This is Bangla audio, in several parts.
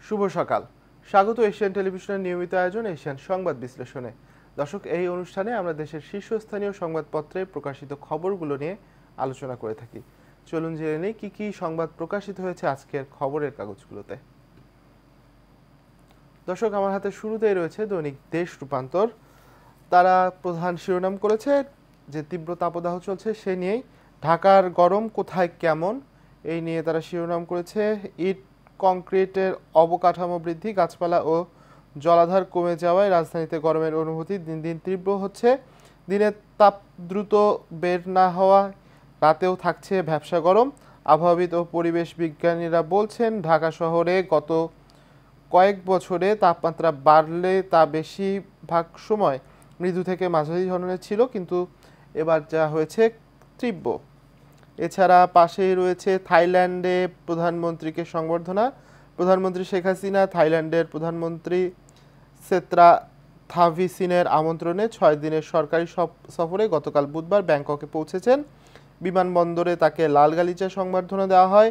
শুভ সকাল। স্বাগত এশিয়ান টেলিভিশনের নিয়মিত আয়োজন এশিয়ান সংবাদ বিশ্লেষণে। দর্শক, এই অনুষ্ঠানে আমরা দেশের শীর্ষস্থানীয় সংবাদপত্রে প্রকাশিত খবরগুলো নিয়ে আলোচনা করে থাকি। চলুন জেনে নেই কি কি সংবাদ প্রকাশিত হয়েছে আজকের খবরের কাগজগুলোতে। দর্শক, আমার হাতে শুরুতেই রয়েছে দৈনিক দেশ রূপান্তর। তারা প্রধান শিরোনাম করেছে যে তীব্র তাপদাহ চলছে সে নিয়েই। ঢাকার গরম কোথায় কেমন, এই নিয়ে তারা শিরোনাম করেছে। ইট কংক্রিটের অবকাঠামো বৃদ্ধি, গাছপালা ও জলাধার কমে যাওয়ায় রাজধানীতে গরমের অনুভূতি দিন দিন তীব্র হচ্ছে। দিনের তাপ দ্রুত বের না হওয়া, রাতেও থাকছে ভ্যাপসা গরম। আবহাওয়াবিদ ও পরিবেশ বিজ্ঞানীরা বলছেন ঢাকা শহরে গত কয়েক বছরে তাপমাত্রা বাড়লে তা বেশিরভাগ সময় মৃদু থেকে মাঝারি ধরনের ছিল, কিন্তু এবার যা হয়েছে তীব্র। এছাড়া পাশেই রয়েছে থাইল্যান্ডে প্রধানমন্ত্রীকে সংবর্ধনা। প্রধানমন্ত্রী শেখ হাসিনা থাইল্যান্ডের প্রধানমন্ত্রী সেত্রা থাভিসিনের আমন্ত্রণে 6 দিনের সরকারি সফরে গতকাল বুধবার ব্যাংককে পৌঁছেছেন। বিমানবন্দরে তাকে লাল গালিচা সংবর্ধনা দেওয়া হয়।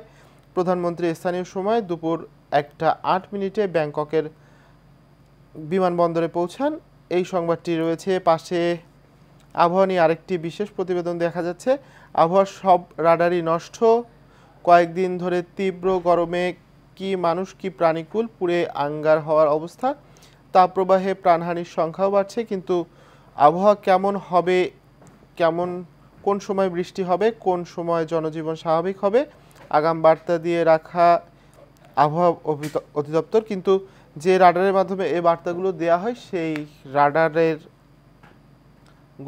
প্রধানমন্ত্রী স্থানীয় সময় দুপুর 1:08 ব্যাংককের বিমানবন্দরে পৌঁছান। এই সংবাদটি রয়েছে পাশে। আবহাওয়া নিয়ে আরেকটি বিশেষ প্রতিবেদন দেখা যাচ্ছে। আবহাওয়ার সব রাডারই নষ্ট, কয়েকদিন ধরে তীব্র গরমে কি মানুষ কি প্রাণীকুল পুড়ে আঙ্গার হওয়ার অবস্থা। তাপপ্রবাহে প্রাণহানির সংখ্যাও বাড়ছে, কিন্তু আবহাওয়া কেমন হবে, কোন সময় বৃষ্টি হবে, কোন সময় জনজীবন স্বাভাবিক হবে, আগাম বার্তা দিয়ে রাখা আবহাওয়া অধিদপ্তর। কিন্তু যে রাডারের মাধ্যমে এই বার্তাগুলো দেওয়া হয় সেই রাডারের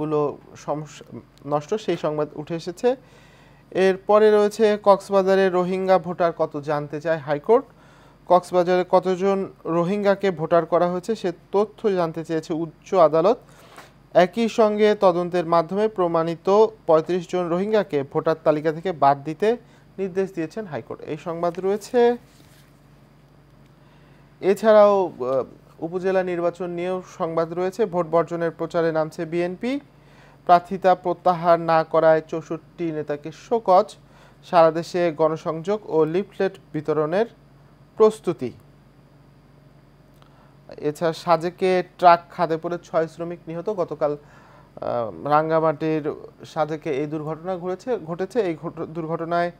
গুলো সমস্যা নষ্ট, সেই সংবাদ উঠে এসেছে। এরপরে রয়েছে কক্সবাজারে রোহিঙ্গা ভোটার কত জানতে চায় হাইকোর্ট। কক্সবাজারে কতজন রোহিঙ্গাকে ভোটার করা হয়েছে সে তথ্য জানতে চেয়েছে উচ্চ আদালত। একই সঙ্গে তদন্তের মাধ্যমে প্রমাণিত ৩৫ জন রোহিঙ্গাকে ভোটার তালিকা থেকে বাদ দিতে নির্দেশ দিয়েছেন হাইকোর্ট। এই সংবাদ রয়েছে। এছাড়াও উপজেলা নির্বাচন নিয়েও সংবাদ রয়েছে। ভোট বর্জনের প্রচারে নামছে বিএনপি। প্রার্থিতা প্রত্যাহার না করায় ৬৪ নেতাকে শোকজ। সারা দেশে গণসংযোগ ও লিফলেট বিতরণের প্রস্তুতি। এছাড়া সাজেকে ট্রাক খাদে পড়ে ৬ শ্রমিক নিহত। গতকাল রাঙ্গামাটির সাজেকে এই দুর্ঘটনা ঘটেছে। এই দুর্ঘটনায়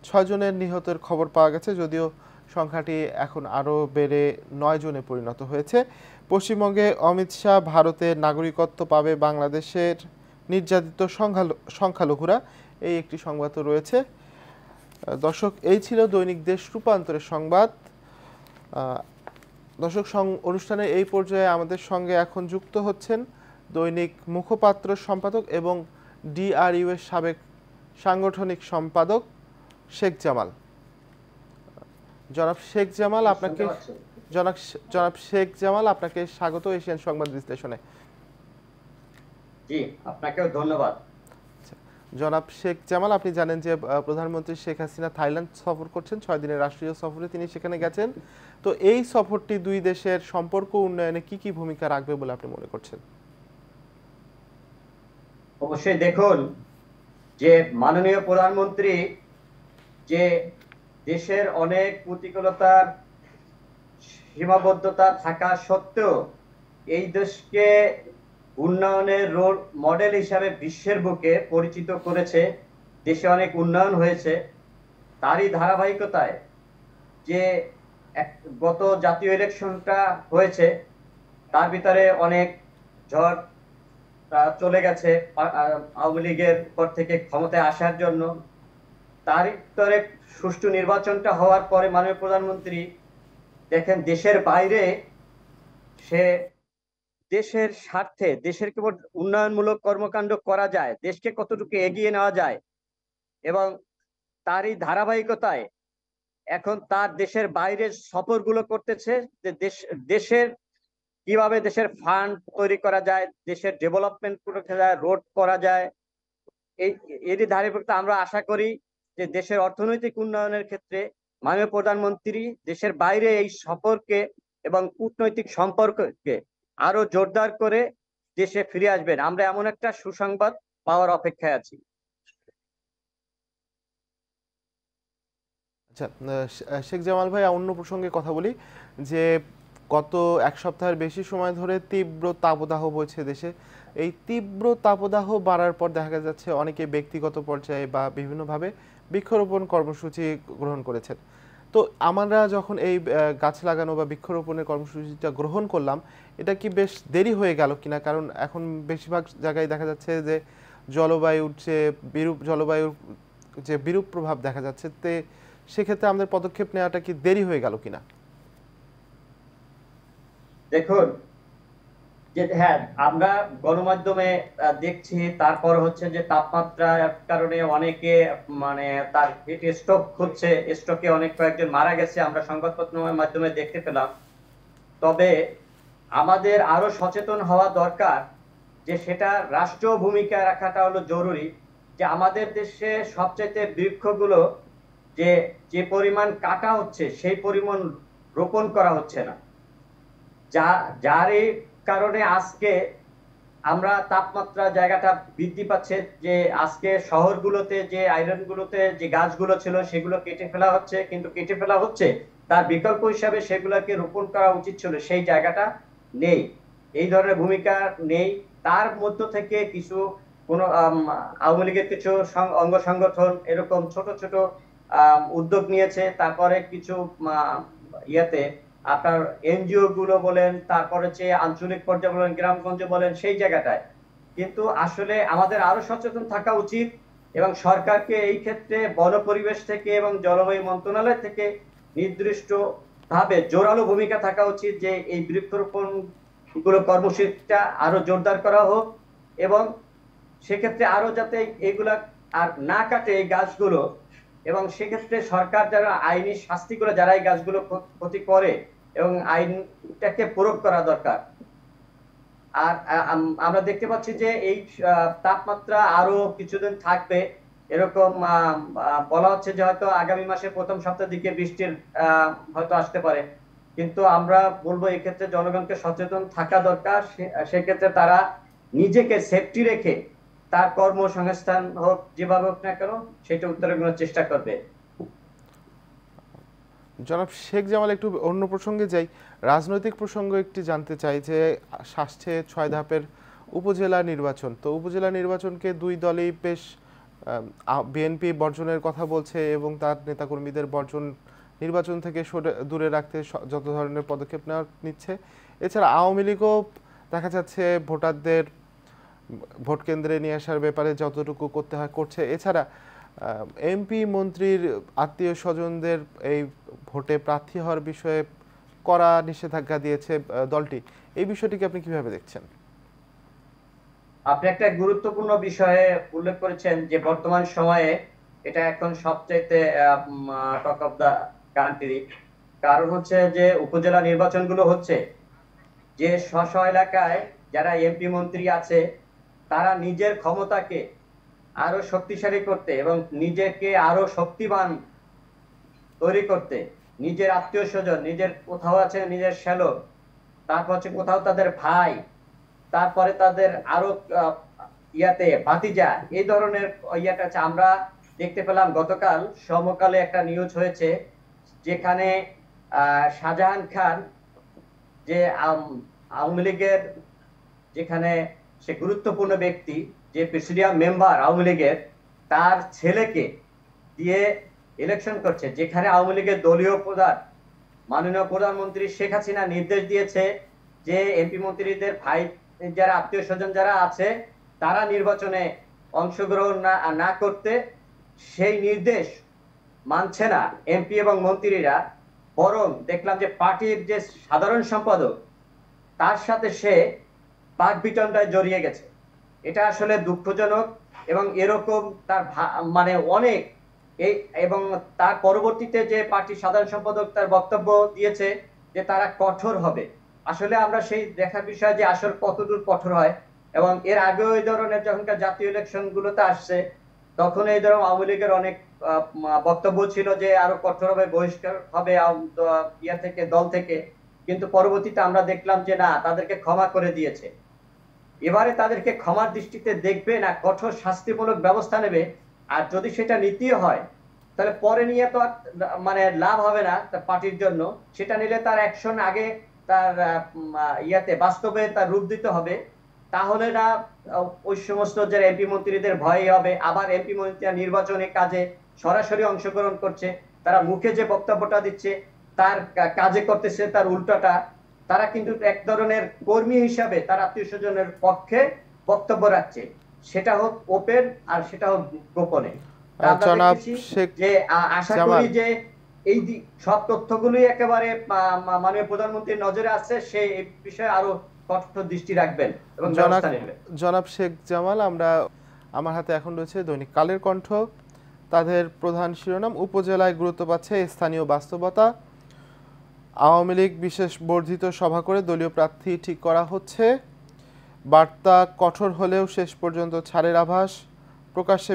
৬ জনের নিহতের খবর পাওয়া গেছে, যদিও সংখ্যাটি এখন আরও বেড়ে ৯ জনে পরিণত হয়েছে। পশ্চিমবঙ্গে অমিত শাহ ভারতের নাগরিকত্ব পাবে বাংলাদেশের নির্যাতিত সংখ্যালঘুরা, এই একটি সংবাদ রয়েছে। দর্শক, এই ছিল দৈনিক দেশ রূপান্তরের সংবাদ। দর্শক, অনুষ্ঠানের এই পর্যায়ে আমাদের সঙ্গে এখন যুক্ত হচ্ছেন দৈনিক মুখপাত্র সম্পাদক এবং ডিআরইউ এর সাবেক সাংগঠনিক সম্পাদক শেখ জামাল। জনাব শেখ জামাল, আপনাকে স্বাগত এশিয়ান সংবাদ বিশ্লেষণে। জি, আপনাকেও ধন্যবাদ। জনাব শেখ জামাল, আপনি জানেন যে প্রধানমন্ত্রী শেখ হাসিনা থাইল্যান্ড সফর করছেন, 6 দিনের রাষ্ট্রীয় সফরে তিনি সেখানে গেছেন। তো এই সফরটি দুই দেশের সম্পর্ক উন্নয়নে কি কি ভূমিকা রাখবে বলে আপনি মনে করছেন? অবশ্যই দেখুন যে মাননীয় প্রধানমন্ত্রী যে দেশের অনেক প্রতিকূলতার সীমাবদ্ধতা থাকা সত্ত্বেও এই দেশকে উন্নয়নের রোল মডেল হিসাবে বিশ্বের বুকে পরিচিত করেছে, দেশে অনেক উন্নয়ন হয়েছে। তারই ধারাবাহিকতায় যে গত জাতীয় ইলেকশনটা হয়েছে তার ভিতরে অনেক ঝড় চলে গেছে আওয়ামী লীগের পর থেকে ক্ষমতায় আসার জন্য। তার ভিতরে সুষ্ঠু নির্বাচনটা হওয়ার পরে মাননীয় প্রধানমন্ত্রী দেখেন দেশের বাইরে সে দেশের স্বার্থে দেশের কেবল উন্নয়নমূলক কর্মকাণ্ড করা যায়, দেশকে কতটুকু এগিয়ে নেওয়া যায়, এবং তারই ধারাবাহিকতায় এখন তার দেশের বাইরে সফরগুলো করতেছে যে দেশের কিভাবে দেশের ফান্ড তৈরি করা যায়, দেশের ডেভেলপমেন্ট করা যায়, রোড করা যায়। এরই ধারাবাহিকতা আমরা আশা করি যে দেশের অর্থনৈতিক উন্নয়নের ক্ষেত্রে মাননীয় প্রধানমন্ত্রী দেশের বাইরে এই সফরকে এবং কূটনৈতিক সম্পর্ককে আরো জোরদার করে দেশে ফিরে আসবেন। আমরা এমন একটা সুসংবাদ পাওয়ার অপেক্ষায় আছি। আচ্ছা, শেখ জামাল ভাই, অন্য প্রসঙ্গে কথা বলি যে গত এক সপ্তাহের বেশি সময় ধরে তীব্র তাপদাহ বইছে দেশে। এই তীব্র তাপদাহ বাড়ার পর দেখা যাচ্ছে অনেকে ব্যক্তিগত পর্যায়ে বা বিভিন্নভাবে বৃক্ষরোপণ কর্মসূচি গ্রহণ করেছেন। তো আমরা যখন এই গাছ লাগানো বা বৃক্ষরোপণের কর্মসূচিটা গ্রহণ করলাম, এটা কি বেশ দেরি হয়ে গেল কিনা? কারণ এখন বেশিরভাগ জায়গায় দেখা যাচ্ছে যে জলবায়ুর যে বিরূপ প্রভাব দেখা যাচ্ছে, সেক্ষেত্রে আমাদের পদক্ষেপ নেওয়াটা কি দেরি হয়ে গেল কিনা? দেখুন, যে হ্যাঁ, আমরা গণমাধ্যমে দেখছি, তারপর হচ্ছে যে তাপমাত্রার কারণে অনেকে মানে তার স্ট্রোক হচ্ছে, স্ট্রোকে অনেক কয়েকজন মারা গেছে, আমরা সংবাদপত্রের মাধ্যমে দেখতে পেলাম। তবে আমাদের আরো সচেতন হওয়া দরকার, যে সেটা রাষ্ট্র ভূমিকা রাখাটা হলো জরুরি। যে আমাদের দেশে সবচাইতে বৃক্ষগুলো যে যে পরিমাণ কাটা হচ্ছে সেই পরিমাণ রোপণ করা হচ্ছে না, যার এই কারণে আজকে আমরা তাপমাত্রা জায়গাটা বৃদ্ধি পাচ্ছে। যে আজকে শহরগুলোতে যে আইল্যান্ডগুলোতে যে গাছগুলো ছিল সেগুলো কেটে ফেলা হচ্ছে, কিন্তু কেটে ফেলা হচ্ছে, তার বিকল্প হিসাবে সেগুলোকে রোপণ করা উচিত ছিল, সেই জায়গাটা নেই, এই ধরনের ভূমিকা নেই। তার মধ্য থেকে কিছু কোন আওয়ামী লীগের কিছু অঙ্গ সংগঠন এরকম ছোট ছোট উদ্যোগ নিয়েছে, তারপরে কিছু ইয়াতে আপনার এনজিও গুলো বলেন, তারপরে যে আঞ্চলিক পর্যায়ে বলেন, গ্রামগঞ্জে বলেন, সেই জায়গাটায় কিন্তু আসলে আমাদের আরো সচেতন থাকা উচিত। এবং সরকারকে এই ক্ষেত্রে বন পরিবেশ থেকে এবং জলবায়ু মন্ত্রণালয় থেকে নির্দিষ্ট ভাবে জোরালো ভূমিকা থাকা উচিত, যে এই বৃক্ষরোপণ গুলো কর্মসূচিটা আরো জোরদার করা হোক, এবং সেক্ষেত্রে আরো যাতে এগুলা আর না কাটে এই গাছগুলো, এবং সেক্ষেত্রে সরকার যারা আইনি শাস্তিগুলো যারা এই গাছগুলো ক্ষতি করে এবং আইনটাকে প্রয়োগ করা দরকার। আর আমরা দেখতে পাচ্ছি যে এই তাপমাত্রা আরো কিছুদিন থাকবে, এরকম বলা হচ্ছে যে হয়তো আগামী মাসের প্রথম সপ্তাহের দিকে বৃষ্টির হয়তো আসতে পারে। কিন্তু আমরা বলবো এক্ষেত্রে জনগণকে সচেতন থাকা দরকার, সেক্ষেত্রে তারা নিজেকে সেফটি রেখে তার কর্মসংস্থান হোক যেভাবে হোক না কেন সেটা উত্তরণের চেষ্টা করবে। জনাব শেখ জামাল, একটু অন্য প্রসঙ্গে যাই, রাজনৈতিক প্রসঙ্গ একটি জানতে চাই যে আসছে 6 ধাপের উপজেলা নির্বাচন। তো উপজেলা নির্বাচনকে দুই দলই বেশ, বিএনপি বর্জনের কথা বলছে এবং তার নেতাকর্মীদের নির্বাচন থেকে দূরে রাখতে যত ধরনের পদক্ষেপ নিচ্ছে। এছাড়া আওয়ামী লীগও দেখা যাচ্ছে ভোটারদের ভোট কেন্দ্রে নিয়ে আসার ব্যাপারে যতটুকু করতে হয় করছে। এছাড়া এমপি মন্ত্রীর আত্মীয় স্বজনদের এই ভোটে প্রার্থী হওয়ার বিষয়ে কড়া নিষেধাজ্ঞা দিয়েছে দলটি। এই বিষয়টিকে আপনি কিভাবে দেখছেন? আপনি একটা গুরুত্বপূর্ণ বিষয়ে উল্লেখ করেছেন, যে বর্তমান সময়ে এটা এখন সবচাইতে টক অফ দা কান্ট্রি। কারণ হচ্ছে যে উপজেলা নির্বাচনগুলো হচ্ছে, যে স্ব এলাকায় যারা এমপি মন্ত্রী আছে তারা নিজের ক্ষমতাকে আরো শক্তিশালী করতে এবং নিজেকে আরো শক্তিমান তৈরি করতে, নিজের আত্মীয় স্বজন, নিজের কোথাও আছে নিজের শ্যালক, তারপর হচ্ছে কোথাও তাদের ভাই, তারপরে তাদের আরো ইয়াতে ভাতিজা, এই ধরনের ইয়াটা আছে। আমরা দেখতে পেলাম গতকাল সমকালে একটা নিউজ হয়েছে, যেখানে শাহজাহান খান, যে আওয়ামী লীগের যেখানে সে গুরুত্বপূর্ণ ব্যক্তি, যে প্রেসিডিয়াম মেম্বার আওয়ামী লীগের, তার ছেলেকে দিয়ে ইলেকশন করছে, যেখানে আওয়ামী লীগের দলীয় প্রধান মাননীয় প্রধানমন্ত্রী শেখ হাসিনা নির্দেশ দিয়েছে যে এমপি মন্ত্রীদের ভাই যারা আত্মীয় স্বজন যারা আছে তারা নির্বাচনে অংশগ্রহণ না করতে। সেই নির্দেশ মানছে না এমপি এবং মন্ত্রীরা, বরং দেখলাম যে পার্টির যে সাধারণ সম্পাদক তার সাথে সে বাকবিতণ্ডায় জড়িয়ে গেছে। এটা আসলে দুঃখজনক, এবং এরকম তার মানে অনেক এই, এবং তার পরবর্তীতে যে পার্টির সাধারণ সম্পাদক তার বক্তব্য দিয়েছে যে তারা কঠোর হবে। আসলে আমরা সেই দেখার বিষয় যে আসলে কতদূর কঠোর হয়। এবং এর আগেও এই ধরনের যখনকার জাতীয় ইলেকশন গুলোতে আসছে তখন এই ধরনের আওয়ামী লীগের অনেক বক্তব্য ছিল যে আরো কঠোর হবে, বহিষ্কার হবে ইয়া থেকে, দল থেকে। কিন্তু পরবর্তীতে আমরা দেখলাম যে না, তাদেরকে ক্ষমা করে দিয়েছে। এবারে তাদেরকে ক্ষমার দৃষ্টিতে দেখবে না, কঠোর শাস্তিমূলক ব্যবস্থা নেবে। আর যদি সেটা নীতি হয় তাহলে পরে নিয়ে তো আর মানে লাভ হবে না তার পার্টির জন্য। সেটা নিলে তার অ্যাকশন আগে তার ইয়াতে বাস্তবে তার রূপ দিতে হবে। তাহলে না ওই সমস্ত যে এমপি মন্ত্রীদের ভয় হবে। আবার এমপি মন্ত্রীরা নির্বাচনী কাজে সরাসরি অংশগ্রহণ করছে, তারা মুখে যে বক্তব্যটা দিচ্ছে তার কাজে করতেছে তার উল্টাটা। তারা কিন্তু এক ধরনের কর্মী হিসাবে তার আত্মীয় স্বজনের পক্ষে বক্তব্য রাখছে, সেটা হোক ওপেন আর সেটা হোক গোপনে। তা আমরা জনাব দেখতেছি শেখ যে আশা করি জামাল, যে এই সব তথ্যগুলি একেবারে মাননীয় প্রধানমন্ত্রীর নজরে আছে, সে এই বিষয়ে আরো কঠোর দৃষ্টি রাখবেন এবং জনাব ব্যবস্থা নেবেন। জনাব শেখ জামাল, আমার হাতে এখন রয়েছে দৈনিক কালের কণ্ঠ। তাদের প্রধান শিরোনাম, উপজেলায় গুরুত্ব পাচ্ছে স্থানীয় বাস্তবতা। আওয়ামী লীগ বিশেষ বর্ধিত সভা করে দলীয় প্রার্থী ঠিক করা হচ্ছে। বার্তা কঠোর হলেও শেষ পর্যন্ত ছাড়ের আভাস। প্রকাশ্যে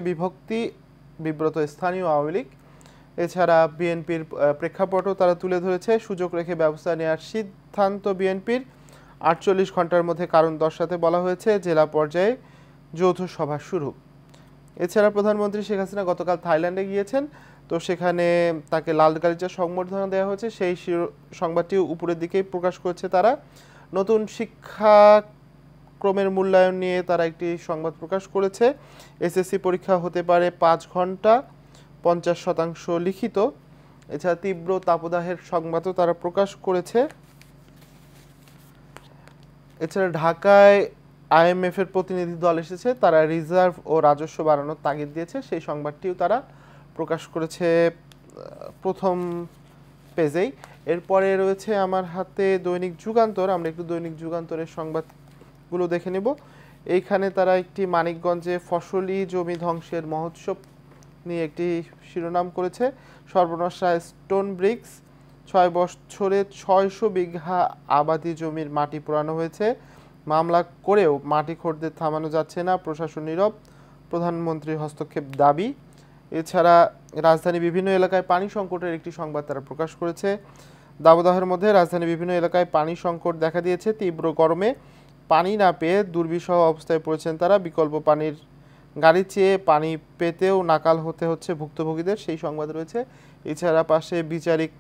বিব্রত স্থানীয় আওয়ামী লীগ। এছাড়া বিএনপির প্রেক্ষাপটও তারা তুলে ধরেছে। সুযোগ রেখে ব্যবস্থা নেওয়ার সিদ্ধান্ত বিএনপির। 48 ঘন্টার মধ্যে কারণ দর্শাতে বলা হয়েছে। জেলা পর্যায়ে যৌথ সভা শুরু। এছাড়া প্রধানমন্ত্রী শেখ হাসিনা গতকাল থাইল্যান্ডে গিয়েছেন, তো সেখানে তাকে লাল গালিচা সংবর্ধনা দেওয়া হয়েছে। সেই সংবাদটি উপরের দিকেই প্রকাশ করেছে তারা। নতুন শিক্ষাক্রমের মূল্যায়ন নিয়ে তারা একটি সংবাদ প্রকাশ করেছে। এসএসসি পরীক্ষা হতে পারে 5 ঘন্টা, 50% লিখিত। এছাড়া তীব্র তাপদাহের সংবাদও তারা প্রকাশ করেছে। এছাড়া ঢাকায় আইএমএফ এর প্রতিনিধি দল এসেছে, তারা রিজার্ভ ও রাজস্ব বাড়ানোর তাগিদ দিয়েছে, সেই সংবাদটিও তারা প্রকাশ করেছে প্রথম পেজেই। এরপরে রয়েছে আমার হাতে দৈনিক যুগান্তর। আমরা একটু দৈনিক যুগান্তরের সংবাদগুলো দেখে নেব। এইখানে তারা একটি মানিকগঞ্জে ফসলি জমি ধ্বংসের মহোৎসব নিয়ে একটি শিরোনাম করেছে। সর্বনাশা স্টোন ব্রিক্স, 6 বছরে 600 বিঘা আবাদি জমির মাটি পোড়ানো হয়েছে। মামলা করেও মাটি খোরদের থামানো যাচ্ছে না, প্রশাসন নীরব, প্রধানমন্ত্রীর হস্তক্ষেপ দাবি। এছাড়া রাজধানী বিভিন্ন এলাকায় পানি সংকটের একটি সংবাদ তারা প্রকাশ করেছে। দাবদাহের মধ্যে রাজধানী বিভিন্ন এলাকায় পানি সংকট দেখা দিয়েছে। তীব্র গরমে পানি না পেয়ে দুর্বিষহ অবস্থায় পড়েছেন তারা। বিকল্প পানির গাড়ি চেয়ে পানি পেতেও নাকাল হতে হচ্ছে ভুক্তভোগীদের, সেই সংবাদ রয়েছে। এছাড়া পাশে বিচারিক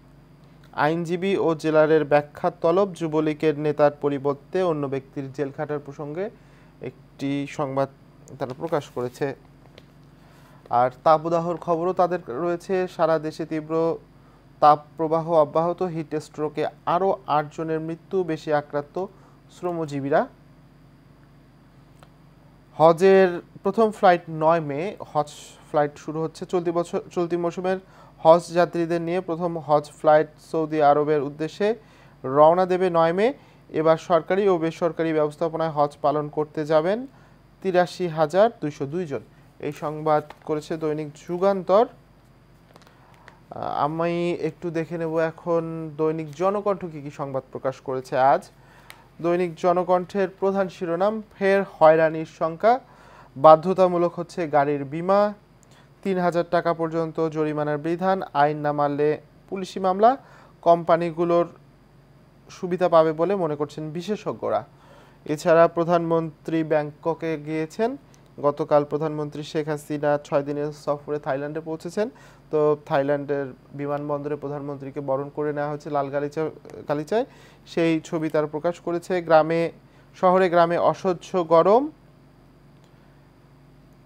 আইনজীবী ও জেলারের ব্যাখ্যা তলব। যুবলীগের নেতার পরিবর্তে অন্য ব্যক্তির জেল খাটার প্রসঙ্গে একটি সংবাদ তারা প্রকাশ করেছে। আর তাপদাহর খবরও তাদের রয়েছে। সারা দেশে তীব্র তাপপ্রবাহ অব্যাহত। হিট স্ট্রোকে আরও 8 জনের মৃত্যু, বেশি আক্রান্ত শ্রমজীবীরা। হজের প্রথম ফ্লাইট 9 মে, হজ ফ্লাইট শুরু হচ্ছে। চলতি মৌসুমের হজ যাত্রীদের নিয়ে প্রথম হজ ফ্লাইট সৌদি আরবের উদ্দেশ্যে রওনা দেবে 9 মে। এবার সরকারি ও বেসরকারি ব্যবস্থাপনায় হজ পালন করতে যাবেন 83,202 জন। এই সংবাদ করেছে দৈনিক যুগান্তর। আমি একটু দেখে নেব এখন দৈনিক জনকণ্ঠ কি সংবাদ প্রকাশ করেছে আজ। দৈনিক জনকণ্ঠের প্রধান শিরোনাম, ফের হয়রানির শঙ্কা, বাধ্যতামূলক হচ্ছে গাড়ির বীমা, 3,000 টাকা পর্যন্ত জরিমানার বিধান, আইন না মানলে পুলিশি মামলা, কোম্পানিগুলোর সুবিধা পাবে বলে মনে করছেন বিশেষজ্ঞরা। এছাড়া প্রধানমন্ত্রী ব্যাংককে গিয়েছেন। গতকাল প্রধানমন্ত্রী শেখ হাসিনা 6 দিনের সফরে থাইল্যান্ডে পৌঁছেছেন। তো থাইল্যান্ডের বিমানবন্দরে প্রধানমন্ত্রীকে বরণ করে নেওয়া হয়েছে লাল গালিচায়, সেই ছবি তারা প্রকাশ করেছে। শহরে গ্রামে অসহ্য গরম।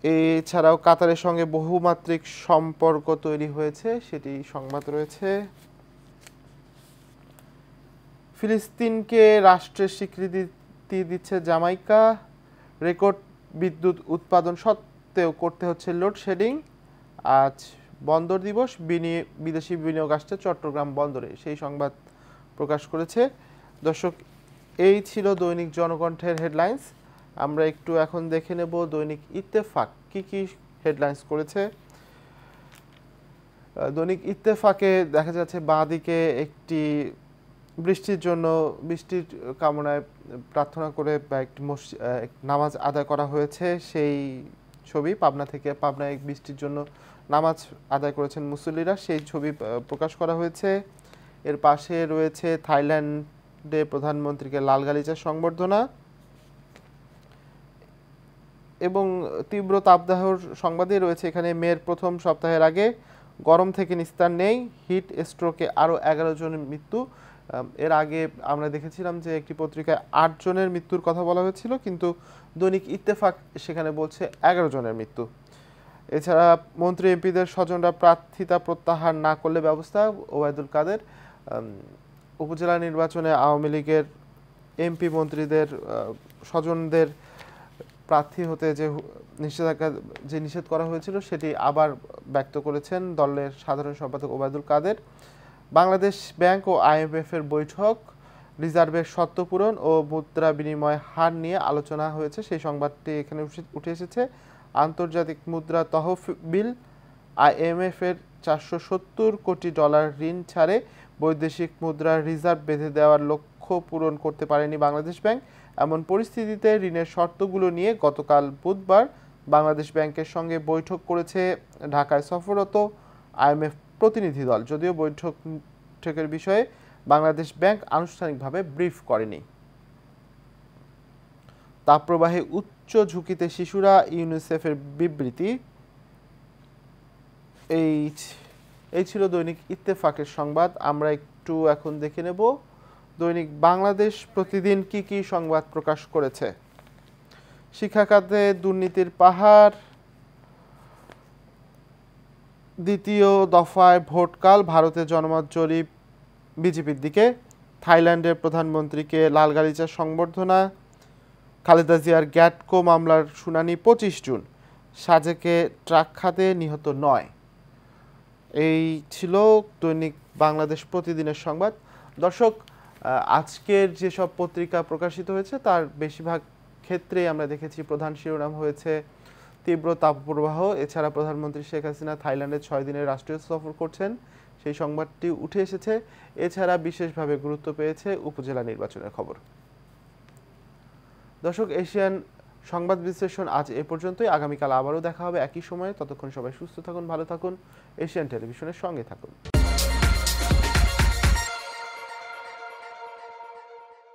এছাড়াও কাতারের সঙ্গে বহুমাত্রিক সম্পর্ক তৈরি হয়েছে, সেটি সংবাদ রয়েছে। ফিলিস্তিনকে রাষ্ট্রের স্বীকৃতি দিচ্ছে জামাইকা। রেকর্ড বিদ্যুৎ উৎপাদন সত্ত্বেও করতে হচ্ছে লোডশেডিং। আজ বন্দর দিবস, বিদেশি বিনিয়োগ আসছে চট্টগ্রাম বন্দরে, সেই সংবাদ প্রকাশ করেছে। দর্শক, এই ছিল দৈনিক জনকণ্ঠের হেডলাইন্স। আমরা একটু এখন দেখে নেব দৈনিক ইত্তেফাক কি হেডলাইন্স করেছে। দৈনিক ইত্তেফাকে দেখা যাচ্ছে বাঁদিকে একটি বৃষ্টির কামনায় প্রার্থনা করে একটি নামাজ আদায় করা হয়েছে, সেই ছবি। পাবনায় বৃষ্টির জন্য নামাজ আদায় করেছেন মুসল্লিরা, সেই ছবি প্রকাশ করা হয়েছে। এর পাশে রয়েছে থাইল্যান্ডে প্রধানমন্ত্রীকে লাল গালিচার সংবর্ধনা এবং তীব্র তাপদাহর সংবাদই রয়েছে এখানে। মের প্রথম সপ্তাহের আগে গরম থেকে নিস্তার নেই, হিট স্ট্রোকে আরও 11 জনের মৃত্যু। এর আগে আমরা দেখেছিলাম যে একটি পত্রিকায় 8 জনের মৃত্যুর কথা বলা হয়েছিল, কিন্তু দৈনিক ইত্তেফাক সেখানে বলছে 11 জনের মৃত্যু। এছাড়া মন্ত্রী এমপিদের স্বজনরা প্রার্থিতা প্রত্যাহার না করলে ব্যবস্থা, ওবায়দুল কাদের। উপজেলা নির্বাচনে আওয়ামী লীগের এমপি মন্ত্রীদের স্বজনদের প্রার্থী হতে যে নিষেধাজ্ঞা নিষেধ করা হয়েছিল সেটি আবার ব্যক্ত করেছেন দলের সাধারণ সম্পাদক ওবায়দুল কাদের। বাংলাদেশ ব্যাংক ও IMF এর বৈঠক, রিজার্ভের শর্ত পূরণ ও মুদ্রা বিনিময় হার নিয়ে আলোচনা হয়েছে, সেই সংবাদটি এখানে উঠে এসেছে। আন্তর্জাতিক মুদ্রা তহবিল IMF এর 470 কোটি ডলার ঋণ ছাড়ে বৈদেশিক মুদ্রার রিজার্ভ বেঁধে দেওয়ার লক্ষ্য পূরণ করতে পারেনি বাংলাদেশ ব্যাংক। এমন পরিস্থিতিতে ঋণের শর্তগুলো নিয়ে গতকাল বুধবার বাংলাদেশ ব্যাংকের সঙ্গে বৈঠক করেছে ঢাকায় সফররত IMF প্রতিনিধি দল। যদিও বৈঠকের বিষয়ে বাংলাদেশ ব্যাংক আনুষ্ঠানিকভাবে ব্রিফ করেনি। তাপপ্রবাহে উচ্চ ঝুঁকিতে শিশুরা, ইউনিসেফের বিবৃতি। এই ছিল দৈনিক ইত্তেফাকের সংবাদ। আমরা একটু এখন দেখে নেব দৈনিক বাংলাদেশ প্রতিদিন কি কি সংবাদ প্রকাশ করেছে। শিক্ষা খাতে দুর্নীতির পাহাড়, দ্বিতীয় দফায় ভোটকাল, ভারতে জনমত জরিপ বিজেপির দিকে, থাইল্যান্ডের প্রধানমন্ত্রীকে লালগালিচার সংবর্ধনা, খালেদা জিয়ার গ্যাটকো মামলার শুনানি 25 জুন, সাজেকে ট্রাক খাতে নিহত 9। এই ছিল দৈনিক বাংলাদেশ প্রতিদিনের সংবাদ। দর্শক, আজকের যেসব পত্রিকা প্রকাশিত হয়েছে তার বেশিরভাগ ক্ষেত্রেই আমরা দেখেছি প্রধান শিরোনাম হয়েছে তীব্র তাপপ্রবাহ। এছাড়া প্রধানমন্ত্রী শেখ হাসিনা থাইল্যান্ডে 6 দিনের রাষ্ট্রীয় সফর করছেন, সেই সংবাদটি উঠে এসেছে। এছাড়া বিশেষভাবে গুরুত্ব পেয়েছে উপজেলা নির্বাচনের খবর। দর্শক, এশিয়ান সংবাদ বিশ্লেষণ আজ এ পর্যন্তই। আগামীকাল আবারও দেখা হবে একই সময়ে। ততক্ষণ সবাই সুস্থ থাকুন, ভালো থাকুন, এশিয়ান টেলিভিশনের সঙ্গে থাকুন।